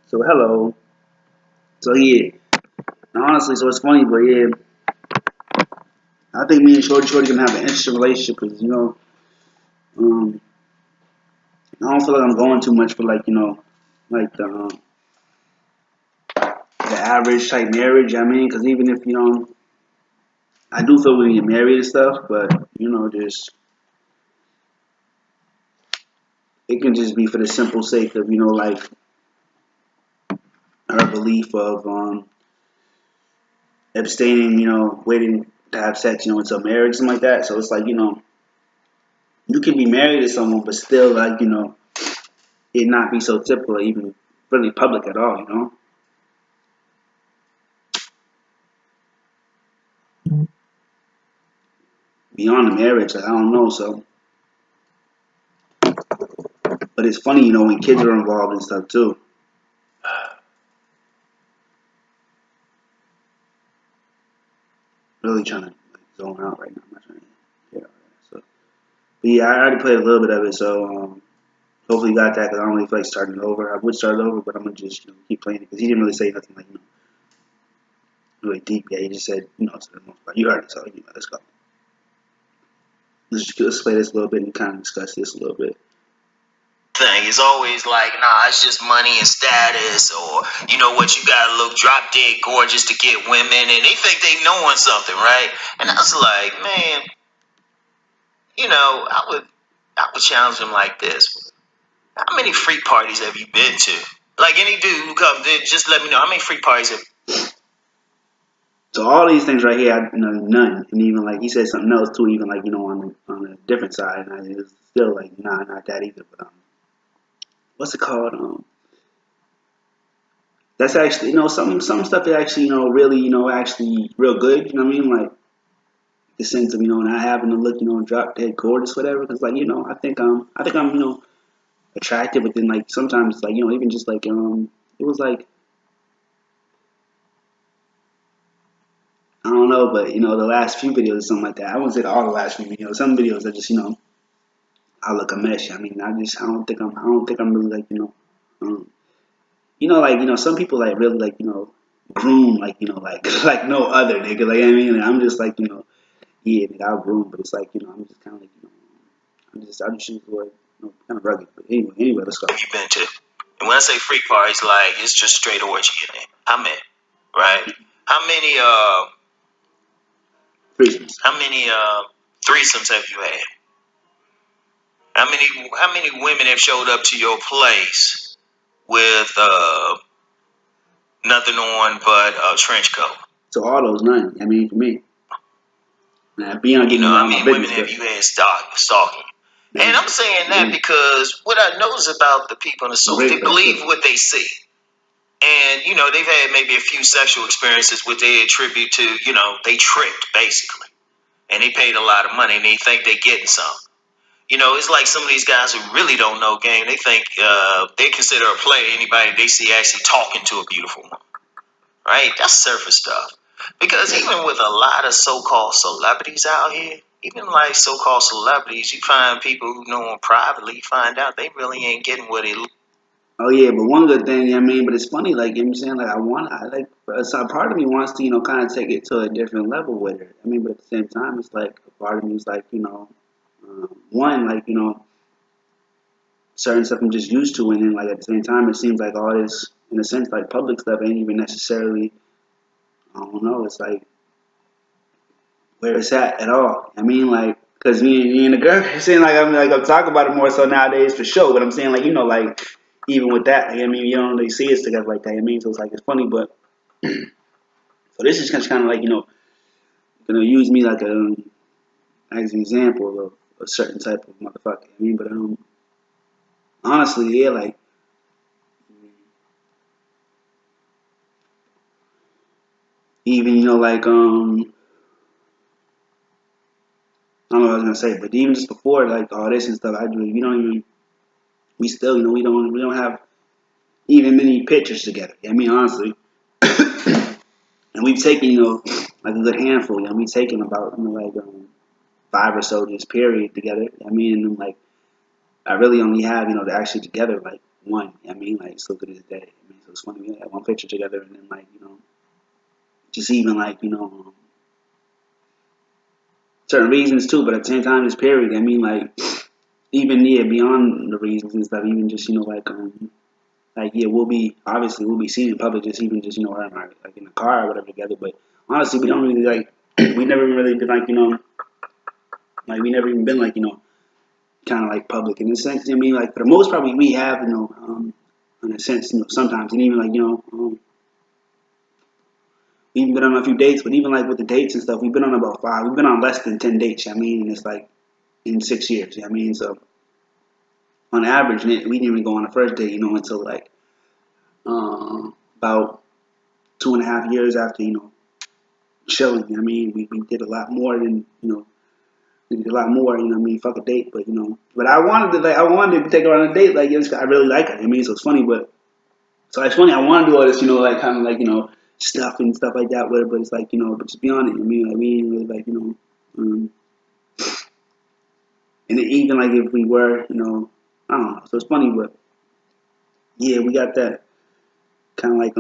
So hello. So yeah, honestly, so it's funny, but yeah, I think me and Shorty gonna have an interesting relationship because um, I don't feel like I'm going too much for like the average type marriage. I mean, because even if I do feel we get married and stuff, but just it can just be for the simple sake of like her belief of abstaining, waiting to have sex, until marriage, something like that. So it's like you can be married to someone, but still like it not be so typical, or even really public at all. Beyond the marriage, like I don't know. So, but it's funny, when kids are involved and stuff too. Really trying to like zone out right now. I'm not trying to get out of that. So, but yeah, I already played a little bit of it. So, hopefully you got that because I don't really feel like starting it over. I would start it over, but I'm gonna just keep playing it because he didn't really say nothing like really deep. Yeah, he just said to the most part. You heard it, so let's go. Let's play this a little bit and kind of discuss this a little bit. Thing is always like, nah, it's just money and status, or you know what, you gotta look drop dead gorgeous to get women, and they think they knowing something, right? And I was like, man, I would challenge them like this: how many freak parties have you been to? Like any dude who comes in, just let me know how many freak parties have. So all these things right here, none, and even like he said something else too, even like on a different side, and I was still like, nah, not that either. But what's it called? That's actually some stuff is actually really actually real good. You know what I mean? Like the sense of not having to look drop dead gorgeous whatever. Because like I think I'm attractive, but then like sometimes like even just like it was like I don't know, but the last few videos or something like that. I wouldn't say all the last few videos. Some videos are just I look a mess. I mean, I don't think I'm really like um, like some people like really like groom like like like no other nigga. Like I mean, like, I'm just like yeah, nigga, I'll groom, but it's like I'm just kind of like I'm just use the word kind of rugged. But anyway, let's go. Have you been to? And when I say freak parties, like it's just straight orgy in there. How many? Right? How many? Threesomes. How many? Threesomes have you had? How many? How many women have showed up to your place with nothing on but a trench coat? So all those none. I mean, for me, now beyond You getting know, me how out of my many women business, have but you had stalking? And I'm saying that man, because what I notice about the people in the some soul, great they friends believe too. what they see. And, they've had maybe a few sexual experiences which they attribute to, they tricked basically. And they paid a lot of money and they think they're getting some. It's like some of these guys who really don't know game. They think they consider a player anybody they see actually talking to a beautiful woman. Right? That's surface stuff. Because even with a lot of so-called celebrities out here, even like so-called celebrities, you find people who know them privately, you find out they really ain't getting what they look. Oh yeah, but one good thing, I mean, but it's funny, like I'm saying, like I like, so part of me wants to, kind of take it to a different level with it. I mean, but at the same time, it's like a part of me is like, one, like certain stuff I'm just used to, and then like at the same time, it seems like all this, in a sense, like public stuff ain't even necessarily, I don't know, it's like where it's at all. I mean, like, cause me and the girl saying I'm talking about it more so nowadays for sure. But I'm saying like like even with that, like, I mean you don't really see us together like that. I mean, so it's like it's funny, but so this is just kind of like gonna use me like as an example of a certain type of motherfucker. I mean, but honestly, yeah, like even like I don't know what I was gonna say, but even just before like all this and stuff, I do. We don't even we still we don't have even many pictures together. I mean, honestly. And we've taken, like a good handful. We've taken about, like five or so this period together. I mean, and like I really only have, actually together like one. I mean, like still to this day. I mean, So it's funny, we had one picture together, and then like, just even like, certain reasons too, but at the same time, this period, I mean, like, even yeah, beyond the reasons and stuff, even just like yeah, we'll be seen in public, just even just or in like in the car or whatever together. But honestly, we don't really like, we never really been like like we never even been like kind of like public in a sense. I mean, like for the most part, we have in a sense, sometimes, and even like we even been on a few dates, but even like with the dates and stuff, we've been on about five. We've been on less than 10 dates. I mean, and it's like in 6 years. I mean, so on average, we didn't even go on the first date, until like about 2.5 years after, chilling. I mean, we did a lot more than, we did a lot more, I mean, fuck a date, but, but I wanted to take her on a date, like, I really like her. I mean, so it's funny, so it's funny, I want to do all this, like, kind of like, stuff and stuff like that with her, but it's like, but just be honest, I mean, like, we ain't really, like, and then even, like, if we were, I don't know, so it's funny, but, yeah, we got that kind of like,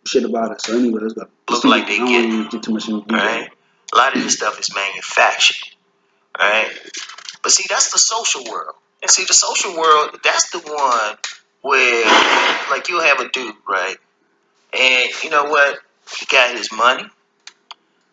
shit about us. So anyway, let's go. Look like they I don't get want to get too much in detail. right. A lot of this stuff is manufactured, right? But see, that's the social world. And see, the social world, that's the one where, like, you'll have a dude, right? And you know what? He got his money.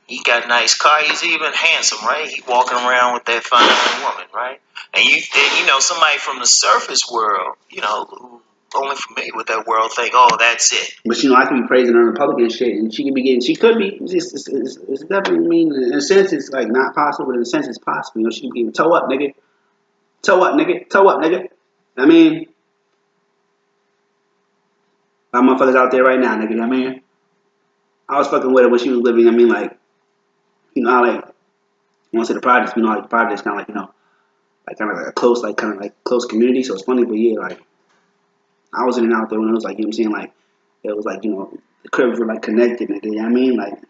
He got a nice car. He's even handsome, right? He walking around with that fine woman, right? And somebody from the surface world, who only familiar with that world, think, oh, that's it. But I could be praising her in public and shit, and she could be getting. She could be. It's definitely. I mean, in a sense, it's like not possible, but in a sense, it's possible. She could be getting toe up, nigga. Toe up, nigga. Toe up, nigga. I mean, my motherfuckers out there right now, nigga. I mean, I was fucking with her when she was living. I mean, like, how like, I want to say the projects. Like the projects, kind of like, like kind of like a close, like kind of like close community. So it's funny, but yeah, like. I was in and out there when it was like, what I'm saying? Like, it was like, the cribs were like connected, nigga, you know what I mean? Like,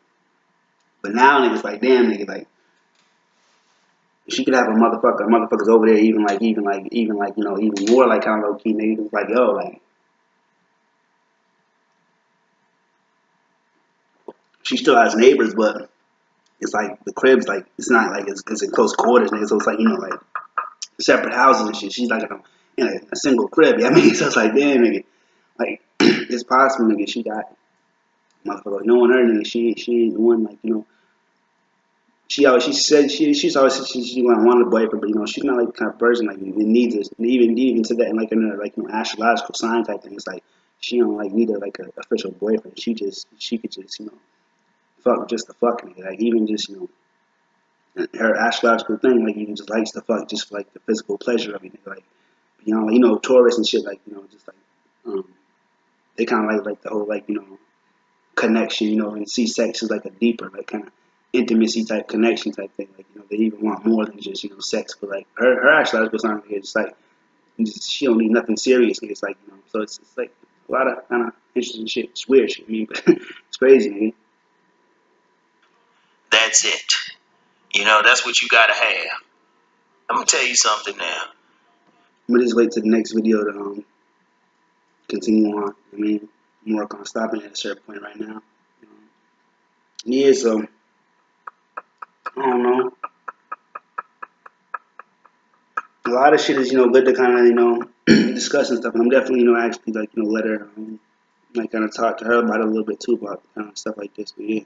but now niggas like, damn, nigga, like, she could have motherfuckers over there, even even more like kind of low key, nigga. It's like, yo, like, she still has neighbors, but it's like the cribs, like, it's not like it's in close quarters, nigga. So it's like, like separate houses and shit. She's like in a single crib, you know what I mean? So it's like, damn, nigga, like, it's possible, nigga, she got motherfucker knowing her, nigga, she ain't the one, like, she said she's always said she wanted a boyfriend, but she's not like the kind of person like it needs it. Even to that, and like in her like astrological sign type thing. It's like she don't like need like an official boyfriend. She could just fuck just the fuck nigga. Like even just her astrological thing, like even just likes to fuck just for like the physical pleasure of it. Like Taurus and shit, like just like they kind of like the whole like connection, and see sex is like a deeper like kind of intimacy type connection type thing. Like they even want more than just sex. But like her astrological sign is just like she don't need nothing serious. It's like so it's like a lot of kind of interesting shit. It's weird shit. I mean, but it's crazy. Man. That's it. That's what you gotta have. I'm gonna tell you something now. I'm gonna just wait till the next video to continue on. I mean, I'm working on stopping at a certain point right now. Yeah, so I don't know. A lot of shit is good to kind of discuss and stuff, and I'm definitely actually like let her like kind of talk to her about it a little bit too about kind of stuff like this. But yeah.